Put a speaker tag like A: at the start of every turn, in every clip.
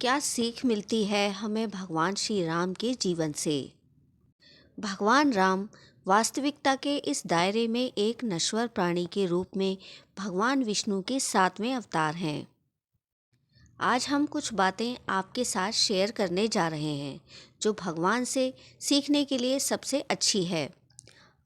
A: क्या सीख मिलती है हमें भगवान श्री राम के जीवन से? भगवान राम वास्तविकता के इस दायरे में एक नश्वर प्राणी के रूप में भगवान विष्णु के 7वें अवतार हैं। आज हम कुछ बातें आपके साथ शेयर करने जा रहे हैं जो भगवान से सीखने के लिए सबसे अच्छी है।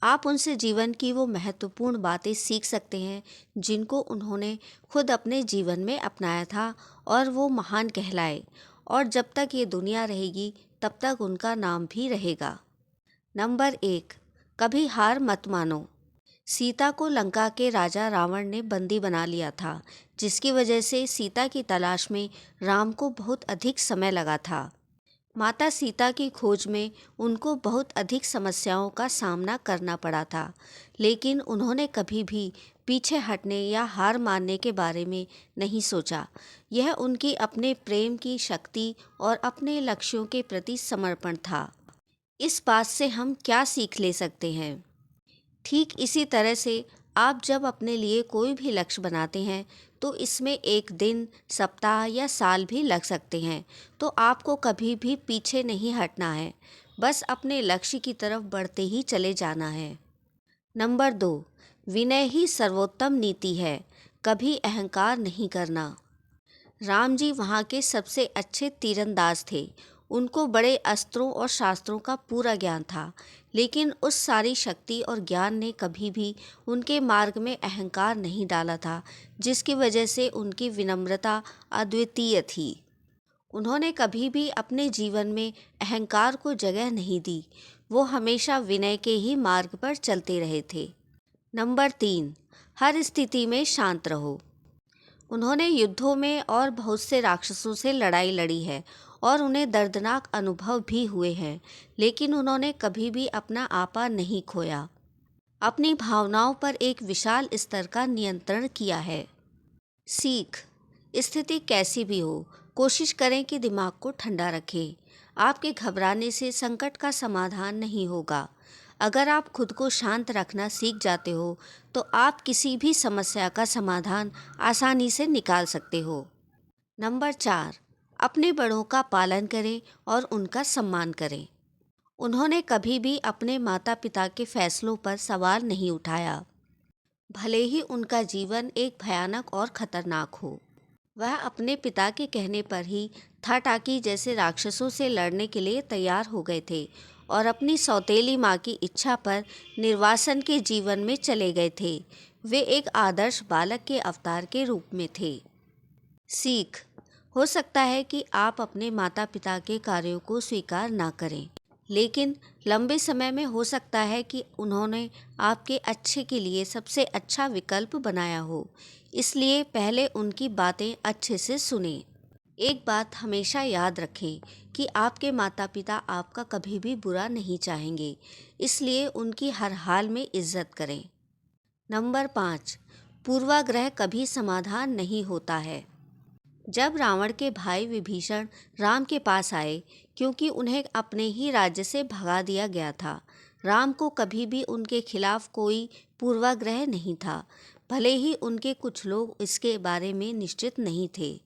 A: आप उनसे जीवन की वो महत्वपूर्ण बातें सीख सकते हैं जिनको उन्होंने खुद अपने जीवन में अपनाया था और वो महान कहलाए, और जब तक ये दुनिया रहेगी तब तक उनका नाम भी रहेगा। नंबर 1, कभी हार मत मानो। सीता को लंका के राजा रावण ने बंदी बना लिया था, जिसकी वजह से सीता की तलाश में राम को बहुत अधिक समय लगा था। माता सीता की खोज में उनको बहुत अधिक समस्याओं का सामना करना पड़ा था, लेकिन उन्होंने कभी भी पीछे हटने या हार मानने के बारे में नहीं सोचा। यह उनकी अपने प्रेम की शक्ति और अपने लक्ष्यों के प्रति समर्पण था। इस बात से हम क्या सीख ले सकते हैं? ठीक इसी तरह से आप जब अपने लिए कोई भी लक्ष्य बनाते हैं तो इसमें एक दिन, सप्ताह या साल भी लग सकते हैं, तो आपको कभी भी पीछे नहीं हटना है। बस अपने लक्ष्य की तरफ बढ़ते ही चले जाना है। नंबर 2, विनय ही सर्वोत्तम नीति है, कभी अहंकार नहीं करना। राम जी वहाँ के सबसे अच्छे तीरंदाज थे। उनको बड़े अस्त्रों और शास्त्रों का पूरा ज्ञान था, लेकिन उस सारी शक्ति और ज्ञान ने कभी भी उनके मार्ग में अहंकार नहीं डाला था, जिसकी वजह से उनकी विनम्रता अद्वितीय थी। उन्होंने कभी भी अपने जीवन में अहंकार को जगह नहीं दी। वो हमेशा विनय के ही मार्ग पर चलते रहे थे। नंबर 3, हर स्थिति में शांत रहो। उन्होंने युद्धों में और बहुत से राक्षसों से लड़ाई लड़ी है और उन्हें दर्दनाक अनुभव भी हुए हैं, लेकिन उन्होंने कभी भी अपना आपा नहीं खोया। अपनी भावनाओं पर एक विशाल स्तर का नियंत्रण किया है। सीख, स्थिति कैसी भी हो, कोशिश करें कि दिमाग को ठंडा रखें। आपके घबराने से संकट का समाधान नहीं होगा। अगर आप खुद को शांत रखना सीख जाते हो तो आप किसी भी समस्या का समाधान आसानी से निकाल सकते हो। नंबर 4, अपने बड़ों का पालन करें और उनका सम्मान करें। उन्होंने कभी भी अपने माता पिता के फैसलों पर सवाल नहीं उठाया, भले ही उनका जीवन एक भयानक और खतरनाक हो। वह अपने पिता के कहने पर ही थाटाकी जैसे राक्षसों से लड़ने के लिए तैयार हो गए थे और अपनी सौतेली माँ की इच्छा पर निर्वासन के जीवन में चले गए थे। वे एक आदर्श बालक के अवतार के रूप में थे। सीख, हो सकता है कि आप अपने माता पिता के कार्यों को स्वीकार ना करें, लेकिन लंबे समय में हो सकता है कि उन्होंने आपके अच्छे के लिए सबसे अच्छा विकल्प बनाया हो। इसलिए पहले उनकी बातें अच्छे से सुनें। एक बात हमेशा याद रखें कि आपके माता पिता आपका कभी भी बुरा नहीं चाहेंगे, इसलिए उनकी हर हाल में इज्जत करें। नंबर 5, पूर्वाग्रह कभी समाधान नहीं होता है। जब रावण के भाई विभीषण राम के पास आए, क्योंकि उन्हें अपने ही राज्य से भगा दिया गया था, राम को कभी भी उनके खिलाफ कोई पूर्वाग्रह नहीं था, भले ही उनके कुछ लोग इसके बारे में निश्चित नहीं थे।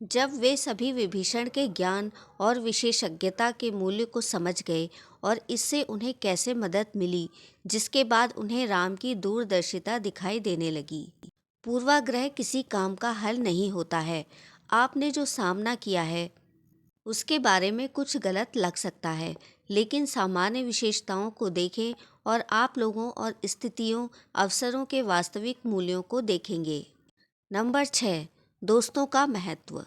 A: जब वे सभी विभीषण के ज्ञान और विशेषज्ञता के मूल्य को समझ गए और इससे उन्हें कैसे मदद मिली, जिसके बाद उन्हें राम की दूरदर्शिता दिखाई देने लगी। पूर्वाग्रह किसी काम का हल नहीं होता है। आपने जो सामना किया है उसके बारे में कुछ गलत लग सकता है, लेकिन सामान्य विशेषताओं को देखें और आप लोगों और स्थितियों, अवसरों के वास्तविक मूल्यों को देखेंगे। नंबर 6, दोस्तों का महत्व।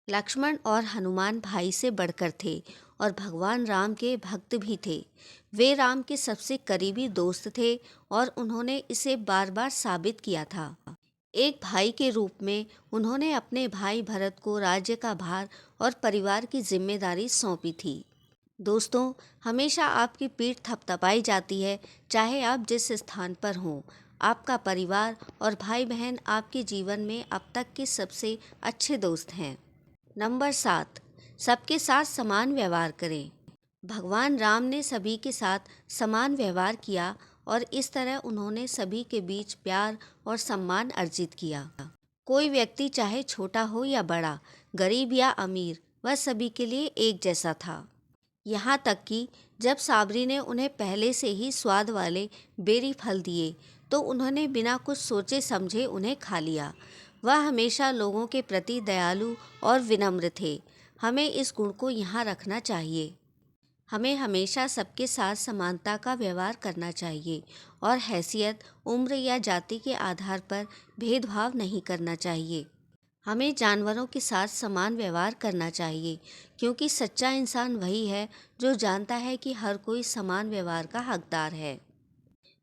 A: लक्ष्मण और हनुमान भाई से बढ़कर थे और भगवान राम के भक्त भी थे। वे राम के सबसे करीबी दोस्त थे और उन्होंने इसे बार बार साबित किया था। एक भाई के रूप में उन्होंने अपने भाई भरत को राज्य का भार और परिवार की जिम्मेदारी सौंपी थी। दोस्तों, हमेशा आपकी पीठ थपथपाई जाती है, चाहे आप जिस स्थान पर हों। आपका परिवार और भाई बहन आपके जीवन में अब तक के सबसे अच्छे दोस्त हैं। नंबर 7, सबके साथ समान व्यवहार करें। भगवान राम ने सभी के साथ समान व्यवहार किया और इस तरह उन्होंने सभी के बीच प्यार और सम्मान अर्जित किया। कोई व्यक्ति चाहे छोटा हो या बड़ा, गरीब या अमीर, वह सभी के लिए एक जैसा था। यहाँ तक कि जब साबरी ने उन्हें पहले से ही स्वाद वाले बेरी फल दिए तो उन्होंने बिना कुछ सोचे समझे उन्हें खा लिया। वह हमेशा लोगों के प्रति दयालु और विनम्र थे। हमें इस गुण को यहाँ रखना चाहिए। हमें हमेशा सबके साथ समानता का व्यवहार करना चाहिए और हैसियत, उम्र या जाति के आधार पर भेदभाव नहीं करना चाहिए। हमें जानवरों के साथ समान व्यवहार करना चाहिए, क्योंकि सच्चा इंसान वही है जो जानता है कि हर कोई समान व्यवहार का हकदार है।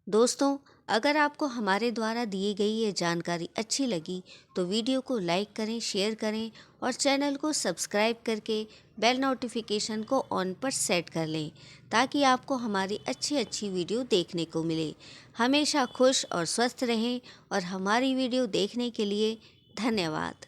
A: दोस्तों, अगर आपको हमारे द्वारा दी गई ये जानकारी अच्छी लगी तो वीडियो को लाइक करें, शेयर करें और चैनल को सब्सक्राइब करके बेल नोटिफिकेशन को ऑन पर सेट कर लें, ताकि आपको हमारी अच्छी अच्छी वीडियो देखने को मिले। हमेशा खुश और स्वस्थ रहें और हमारी वीडियो देखने के लिए धन्यवाद।